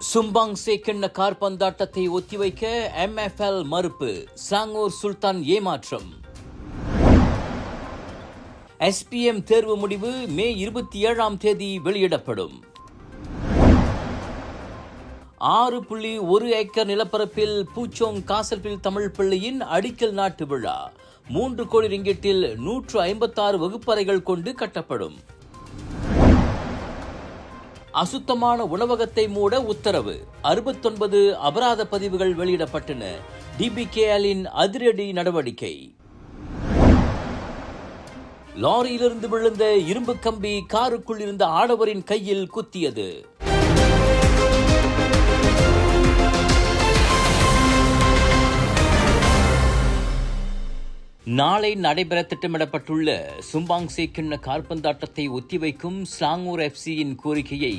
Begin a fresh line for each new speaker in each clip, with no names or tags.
சும்பாங்சே கிண்ண காற்பந்தாட்டத்தை ஒத்திவைக்க MFL மறுப்பு, ஸ்லாங்கூர் சுல்தான் ஏமாற்றம். SPM தேர்வு முடிவு மே 27 வெளியிடப்படும். 6.1 ஏக்கர் நிலப்பரப்பில் பூச்சோங் காசல்பில் தமிழ் பள்ளியின் அடிக்கல் நாட்டு விழா. 3 கோடி ரிங்கிட்டில் 156 வகுப்பறைகள் கொண்டு கட்டப்படும். அசுத்தமான உணவகத்தை மூட உத்தரவு. 69 அபராத பதிவுகள் வெளியிடப்பட்டன. DBKL-இன் அதிரடி நடவடிக்கை. லாரியிலிருந்து விழுந்த இரும்பு கம்பி காருக்குள் இருந்த ஆடவரின் கையில் குத்தியது. நாளை நடைபெற திட்டமிடப்பட்டுள்ள சும்பாங்சே கிண்ண காற்பந்தாட்டத்தை ஒத்திவைக்கும் ஸ்லாங்கூர் FC-யின் கோரிக்கையை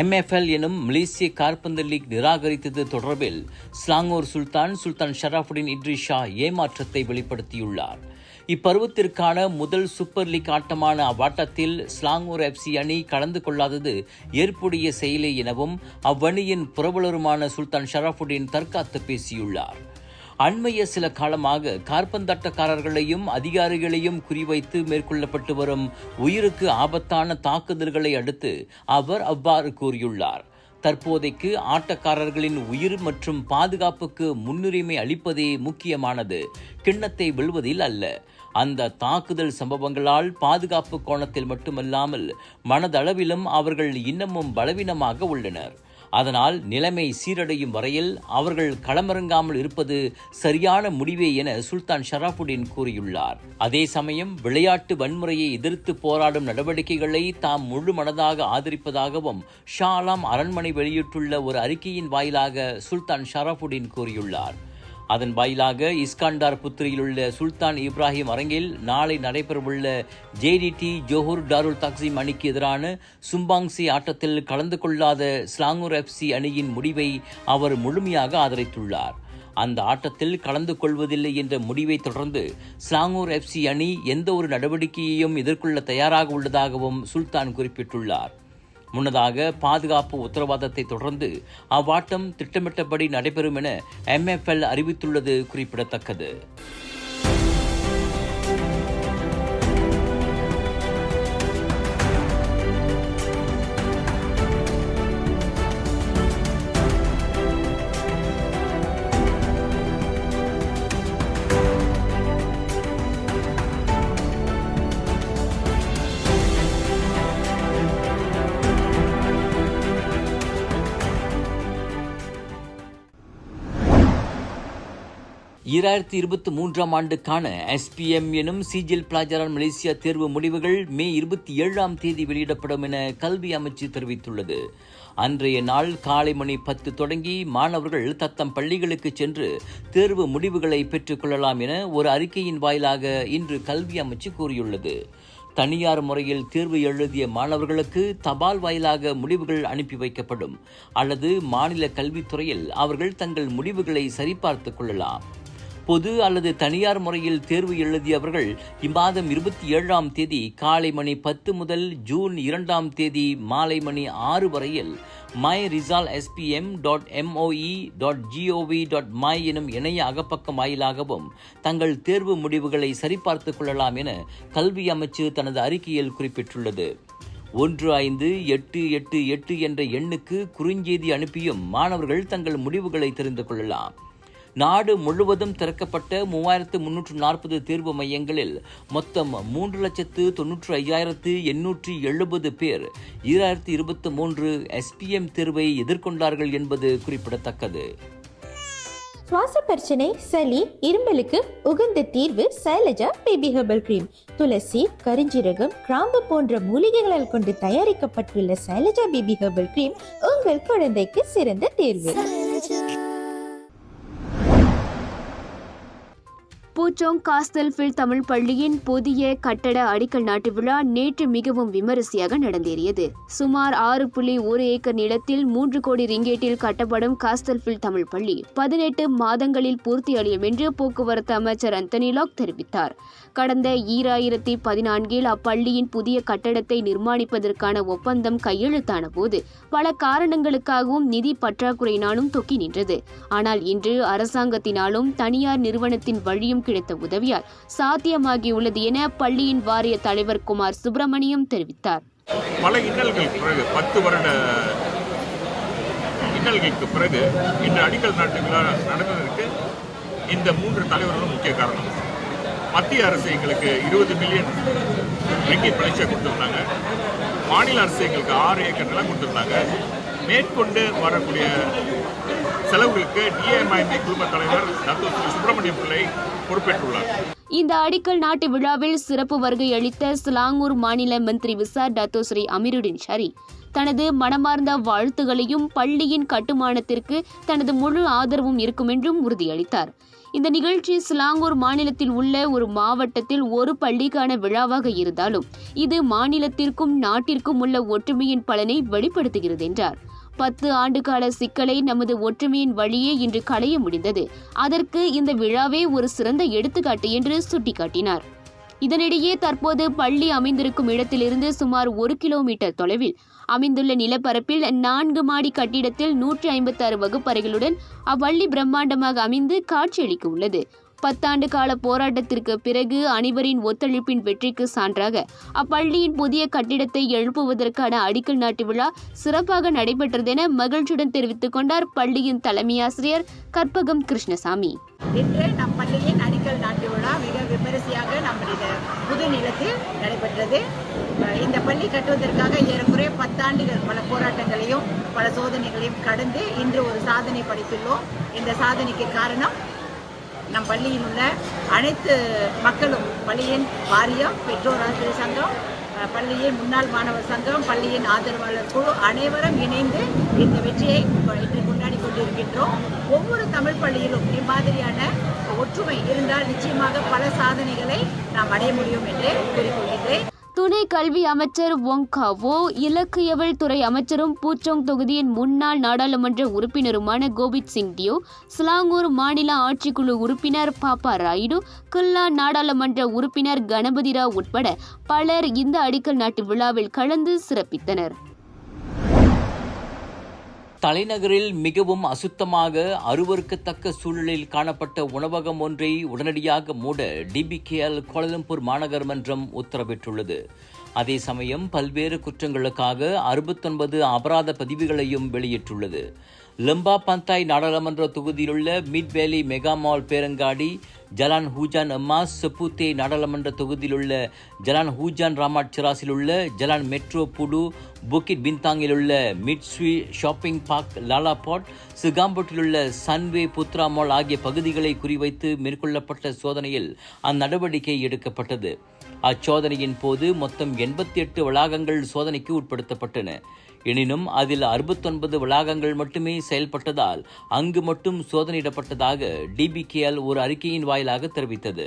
MFL எனும் மலேசிய காற்பந்து லீக் நிராகரித்தது தொடர்பில் ஸ்லாங்கூர் சுல்தான் ஷராஃபுடின் இட்ரிஷா ஏமாற்றத்தை வெளிப்படுத்தியுள்ளார். இப்பருவத்திற்கான முதல் சூப்பர் லீக் ஆட்டமான அவ்வாட்டத்தில் ஸ்லாங்கூர் FC அணி கலந்து கொள்ளாதது ஏற்புடைய செயலே எனவும் அவ்வணியின் புரவலருமான சுல்தான் ஷராஃபுடின் தற்காத்து பேசியுள்ளார். அண்மைய சில காலமாக காற்பந்தாட்டக்காரர்களையும் அதிகாரிகளையும் குறிவைத்து மேற்கொள்ளப்பட்டு வரும் உயிருக்கு ஆபத்தான தாக்குதல்களை அடுத்து அவர் அவ்வாறு கூறியுள்ளார். தற்போதைக்கு ஆட்டக்காரர்களின் உயிர் மற்றும் பாதுகாப்புக்கு முன்னுரிமை அளிப்பதே முக்கியமானது, கிண்ணத்தை வெல்வதில் அல்ல. அந்த தாக்குதல் சம்பவங்களால் பாதுகாப்பு கோணத்தில் மட்டுமல்லாமல் மனதளவிலும் அவர்கள் இன்னமும் பலவீனமாக உள்ளனர். அதனால் நிலைமை சீரடையும் வரையில் அவர்கள் களமிறங்காமல் இருப்பது சரியான முடிவே என சுல்தான் ஷராஃபுடின் கூறியுள்ளார். அதே சமயம் விளையாட்டு வன்முறையை எதிர்த்து போராடும் நடவடிக்கைகளை தாம் முழு மனதாக ஆதரிப்பதாகவும் ஷா ஆலம் அரண்மனை வெளியிட்டுள்ள ஒரு அறிக்கையின் வாயிலாக சுல்தான் ஷராஃபுடின் கூறியுள்ளார். அதன் வாயிலாக இஸ்காண்டார் புத்திரியில் உள்ள சுல்தான் இப்ராஹிம் அரங்கில் நாளை நடைபெறவுள்ள JDT ஜோஹர் டாருல் தக்சீம் அணிக்கு எதிரான சும்பாங்சே ஆட்டத்தில் கலந்து கொள்ளாத ஸ்லாங்கூர் FC அணியின் முடிவை அவர் முழுமையாக ஆதரித்துள்ளார். அந்த ஆட்டத்தில் கலந்து கொள்வதில்லை என்ற முடிவை தொடர்ந்து ஸ்லாங்கூர் FC அணி எந்த ஒரு நடவடிக்கையையும் எதிர்கொள்ள தயாராக உள்ளதாகவும் சுல்தான் குறிப்பிட்டுள்ளார். முன்னதாக பாதுகாப்பு உத்தரவாதத்தை தொடர்ந்து அவ்வாட்டம் திட்டமிட்டபடி நடைபெறும் என MFL அறிவித்துள்ளது குறிப்பிடத்தக்கது. ஆண்டுக்கான SPM எனும் சிஜில் பிளாஜரான் மலேசியா தேர்வு முடிவுகள் மே 27 வெளியிடப்படும் என கல்வி அமைச்சு தெரிவித்துள்ளது. அன்றைய நாள் காலை மணி 10 தொடங்கி மாணவர்கள் தத்தம் பள்ளிகளுக்கு சென்று தேர்வு முடிவுகளை பெற்றுக் கொள்ளலாம் என ஒரு அறிக்கையின் வாயிலாக இன்று கல்வி அமைச்சு கூறியுள்ளது. தனியார் முறையில் தேர்வு எழுதிய மாணவர்களுக்கு தபால் வாயிலாக முடிவுகள் அனுப்பி வைக்கப்படும், அல்லது மாநில கல்வித்துறையில் அவர்கள் தங்கள் முடிவுகளை சரிபார்த்துக் கொள்ளலாம். பொது அல்லது தனியார் முறையில் தேர்வு எழுதியவர்கள் இம்மாதம் 27 காலை மணி 10 முதல் ஜூன் 2 மாலை மணி 6 வரையில் myresultspm.moe.gov.my எனும் இணைய அகப்பக்கம் வாயிலாகவும் தங்கள் தேர்வு முடிவுகளை சரிபார்த்துக் கொள்ளலாம் என கல்வி அமைச்சு தனது அறிக்கையில் குறிப்பிட்டுள்ளது. 1588 என்ற எண்ணுக்கு குறுஞ்செய்தி அனுப்பியும் மாணவர்கள் தங்கள் முடிவுகளை தெரிந்து கொள்ளலாம். நாடு முழுவதும் திறக்கப்பட்ட 3340 தேர்வு மையங்களில் மொத்தம் 3,95,870 பேர் 2023 SPM தேர்வை எதிர்கொண்டார்கள் என்பது குறிப்பிடத்தக்கது.
சுவாச பிரச்சனை, சளி, இருமலுக்கு உகந்த தீர்வு சைலஜா பேபி ஹெர்பல் கிரீம். துளசி, கரிஞ்சீரகம், கிராம்பு போன்ற மூலிகைகளால் கொண்டு தயாரிக்கப்பட்டுள்ள சைலஜா பேபி ஹெர்பல் கிரீம் உங்கள் குழந்தைக்கு சிறந்த தேர்வு.
பூச்சோங் காஸ்டல்ஃபில் தமிழ் பள்ளியின் புதிய கட்டட அடிக்கல் நாட்டு விழா நேற்று மிகவும் விமரிசையாக நடந்தேறியது. சுமார் 6.1 ஏக்கர் நிலத்தில் 3 கோடி ரிங்கேட்டில் கட்டப்படும் காஸ்டல்ஃபில் தமிழ் பள்ளி 18 மாதங்களில் பூர்த்தியடையும் என்று போக்குவரத்து அமைச்சர் அந்தனி லாக் தெரிவித்தார். கடந்த 2014 அப்பள்ளியின் புதிய கட்டடத்தை நிர்மாணிப்பதற்கான ஒப்பந்தம் கையெழுத்தான போது பல காரணங்களுக்காகவும் நிதி பற்றாக்குறையினாலும் தொக்கி நின்றது. ஆனால் இன்று அரசாங்கத்தினாலும் தனியார் நிறுவனத்தின் வழியும் கிடைத்த உதவியால் சாத்தியமாகியுள்ளது என பள்ளியின் வாரிய தலைவர் குமார் சுப்பிரமணியம் தெரிவித்தார்.
பல இன்னல்களுக்கு பிறகு 10 வருட இன்னல்களுக்கு பிறகு இன்று அடிக்கல் நாட்டு விழா நடந்ததற்கு இந்த 3 தலைவர்களும் முக்கிய காரணம். மத்திய அரசு எங்களுக்கு 20 மில்லியன் ரிங்கிட் பயிற்சியை கொடுத்துருந்தாங்க. மாநில அரசு எங்களுக்கு 6 ஏக்கர் நிலம் கொடுத்துருந்தாங்க. மேற்கொண்டு வரக்கூடிய செலவுகளுக்கு டிஎம்ஐஎம்ஐ குழும தலைவர் டாக்டர் சுப்பிரமணியம் பிள்ளை பொறுப்பேற்றுள்ளார்.
இந்த அடிக்கல் நாட்டு விழாவில் சிறப்பு வருகை அளித்த சிலாங்கூர் மாநில மந்திரி விசார் டாக்டர் ஸ்ரீ அமீருடின் ஷரி தனது மனமார்ந்த வாழ்த்துகளையும் பள்ளியின் கட்டுமானத்திற்கு தனது முழு ஆதரவும் இருக்கும் என்றும் உறுதியளித்தார். இந்த நிகழ்ச்சி சிலாங்கூர் மாநிலத்தில் உள்ள ஒரு மாவட்டத்தில் ஒரு பள்ளிக்கான விழாவாக இருந்தாலும் இது மாநிலத்திற்கும் நாட்டிற்கும் உள்ள ஒற்றுமையின் பலனை வெளிப்படுத்துகிறது என்றார். 10 ஆண்டுகால சிக்கலை நமது ஒற்றுமையின் வழியே இன்று களைய முடிந்தது. அதற்கு இந்த விழாவே ஒரு சிறந்த எடுத்துக்காட்டு என்று சுட்டிக்காட்டினார். இதனிடையே தற்போது பள்ளி அமைந்திருக்கும் இடத்திலிருந்து சுமார் 1 கிலோமீட்டர் தொலைவில் அமைந்துள்ள நிலப்பரப்பில் 4 மாடி கட்டிடத்தில் 156 வகுப்பறைகளுடன் அப்பள்ளி பிரம்மாண்டமாக அமைந்து காட்சியளிக்க உள்ளது. 10 ஆண்டு கால போராட்டத்திற்கு பிறகு அனைவரின் ஒத்துழைப்பின் வெற்றிக்கு சான்றாக அப்பள்ளியின் புதிய கட்டிடத்தை எழுப்புவதற்கான அடிக்கல் நாட்டு விழா சிறப்பாக நடைபெற்றதென மகிழ்ச்சியுடன் தெரிவித்துக் கொண்டார் பள்ளியின் தலைமை ஆசிரியர் கற்பகம் கிருஷ்ணசாமி.
இன்று நம் பள்ளியின் அடிக்கல் நாட்டு விழா மிக விமரிசையாக நம்முடைய புது நிலத்தில் நடைபெற்றது. இந்த பள்ளி கட்டுவதற்காக ஏறக்குறைய 10 ஆண்டுகள் பல போராட்டங்களையும் பல சோதனைகளையும் கடந்து இன்று ஒரு சாதனை படைத்துள்ளோம். இந்த சாதனைக்கு காரணம் நம் பள்ளியில் உள்ள அனைத்து மக்களும், பள்ளியின் வாரியம், பெற்றோர் ஆசிரியர் சங்கம், பள்ளியின் முன்னாள் மாணவர் சங்கம், பள்ளியின் ஆதரவாளர் குழு அனைவரும் இணைந்து இந்த வெற்றியை இன்று கொண்டாடி கொண்டிருக்கின்றோம். ஒவ்வொரு தமிழ் பள்ளியிலும் இம்மாதிரியான ஒற்றுமை இருந்தால் நிச்சயமாக பல சாதனைகளை நாம் அடைய முடியும் என்று கூறிக்கொள்கின்றேன்.
துணை கல்வி அமைச்சர் ஒங்காவோ, இலக்கியவியல் துறை அமைச்சரும் பூச்சோங் தொகுதியின் முன்னாள் நாடாளுமன்ற உறுப்பினருமான கோபித் சிங் டியோ, சிலாங்கூர் மாநில ஆட்சிக்குழு உறுப்பினர் பாப்பா ராயுடு, கில்லா நாடாளுமன்ற உறுப்பினர் கணபதி ராவ் உட்பட பலர் இந்த அடிக்கல் நாட்டு விழாவில் கலந்து சிறப்பித்தனர்.
தலைநகரில் மிகவும் அசுத்தமாக அருவருக்கத்தக்க சூழலில் காணப்பட்ட உணவகம் ஒன்றை உடனடியாக மூட டிபிகேஎல் கோலாலம்பூர் மாநகர் மன்றம் உத்தரவிட்டுள்ளது. அதே சமயம் பல்வேறு குற்றங்களுக்காக 69 அபராத பதிவுகளையும் வெளியிட்டுள்ளது. லம்பா பந்தாய் நாடாளுமன்ற தொகுதியிலுள்ள மிட் வேலி மெகா மால் பேரங்காடி, ஜலான் ஹூஜான் அம்மாஸ் செப்புத்தே நாடாளுமன்ற தொகுதியிலுள்ள ஜலான் ஹூஜான் ராமாட் சிராஸில் உள்ள ஜலான் மெட்ரோ புடு, புக்கிட் பின்தாங்கில் உள்ள மிட்ஸ்வி ஷாப்பிங் பார்க், லாலாபாட், சிகாம்பட்டிலுள்ள சன்வே புத்ரா மால் ஆகிய பகுதிகளை குறிவைத்து மேற்கொள்ளப்பட்ட சோதனையில் அந்நடவடிக்கை எடுக்கப்பட்டது. அச்சோதனையின் போது மொத்தம் 88 வளாகங்கள் சோதனைக்கு உட்படுத்தப்பட்டன. எனினும் அதில் 69 வளாகங்கள் மட்டுமே செயல்பட்டதால் அங்கு மட்டும் சோதனையிடப்பட்டதாக டிபிகேஎல் ஒரு அறிக்கையின் வாயிலாக தெரிவித்தது.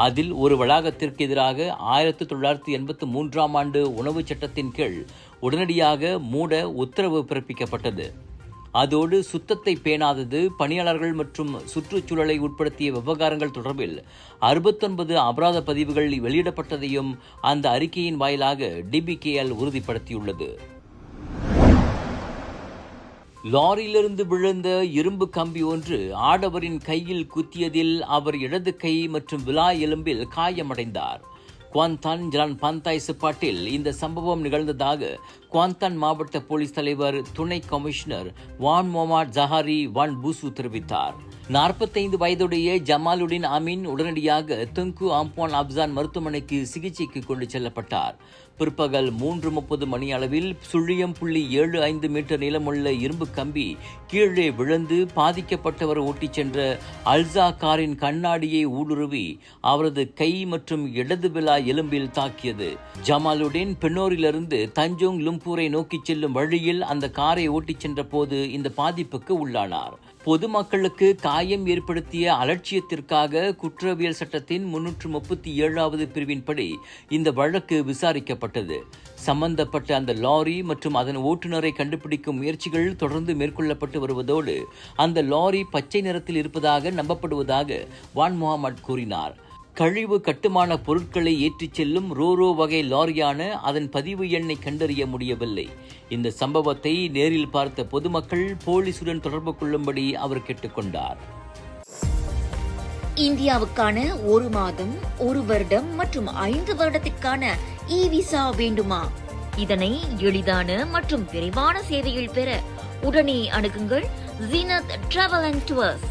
அதில் ஒரு வளாகத்திற்கு எதிராக 1983 ஆண்டு உணவு சட்டத்தின் கீழ் உடனடியாக மூட உத்தரவு பிறப்பிக்கப்பட்டது. அதோடு சுத்தத்தை பேணாதது, பணியாளர்கள் மற்றும் சுற்றுச்சூழலை உட்படுத்திய விவகாரங்கள் தொடர்பில் 69 அபராத பதிவுகள் வெளியிடப்பட்டதையும் அந்த அறிக்கையின் வாயிலாக டிபிகேஎல் உறுதிப்படுத்தியுள்ளது. லாரியிலிருந்து விழுந்த இரும்பு கம்பி ஒன்று ஆடவரின் கையில் குத்தியதில் அவர் இடது கை மற்றும் விலா எலும்பில் காயமடைந்தார். குவாந்தான் ஜலான் பந்தாய் சிப்பாட்டில் இந்த சம்பவம் நிகழ்ந்ததாக குவாந்தான் மாவட்ட போலீஸ் தலைவர் துணை கமிஷனர் வான் மொஹமட் ஜஹாரி வான் பூசு தெரிவித்தார். 45 வயதுடைய ஜமாலுடின் அமீன் உடனடியாக துங்கு ஆம்பான் அப்சான் மருத்துவமனைக்கு சிகிச்சைக்கு கொண்டு செல்லப்பட்டார். பிற்பகல் 3:30 மணி அளவில் 0.75 மீட்டர் நீளமுள்ள இரும்பு கம்பி கீழே விழுந்து பாதிக்கப்பட்டவர் ஓட்டிச் சென்ற அல்சா காரின் கண்ணாடியை ஊடுருவி அவரது கை மற்றும் இடது விலா எலும்பில் தாக்கியது. ஜமாலுடன் பென்னோரிலிருந்து தஞ்சோங் லும்பூரை நோக்கி செல்லும் வழியில் அந்த காரை ஓட்டிச் சென்ற போது இந்த பாதிப்புக்கு உள்ளானார். பொதுமக்களுக்கு காயம் ஏற்படுத்திய அலட்சியத்திற்காக குற்றவியல் சட்டத்தின் 337வது பிரிவின்படி இந்த வழக்கு விசாரிக்கப்பட்டது. சம்பந்தப்பட்ட அந்த லாரி மற்றும் அதன் ஓட்டுநரை கண்டுபிடிக்கும் முயற்சிகள் தொடர்ந்து மேற்கொள்ளப்பட்டு வருவதோடு அந்த லாரி பச்சை நிறத்தில் இருப்பதாக நம்பப்படுவதாக வான் முகமது கூறினார். கழிவு கட்டுமான பொருட்களை ஏற்றிச் செல்லும் ரோரோ வகை லாரியான அதன் பதிவு எண்ணை கண்டறிய முடியவில்லை. இந்த சம்பவத்தை நேரில் பார்த்த பொதுமக்கள் போலீசுடன் தொடர்பு கொள்ளும்படி அவர் கேட்டுக்கொண்டார்.
இந்தியாவுக்கான 1 மாதம், 1 வருடம் மற்றும் 5 வருடத்திற்கான இ-விசா வேண்டுமா? இதனை எளிதான மற்றும் விரைவான சேவையில் பெற உடனே அணுகுங்கள் ஜீனத் டிராவல் அண்ட் டூர்ஸ்.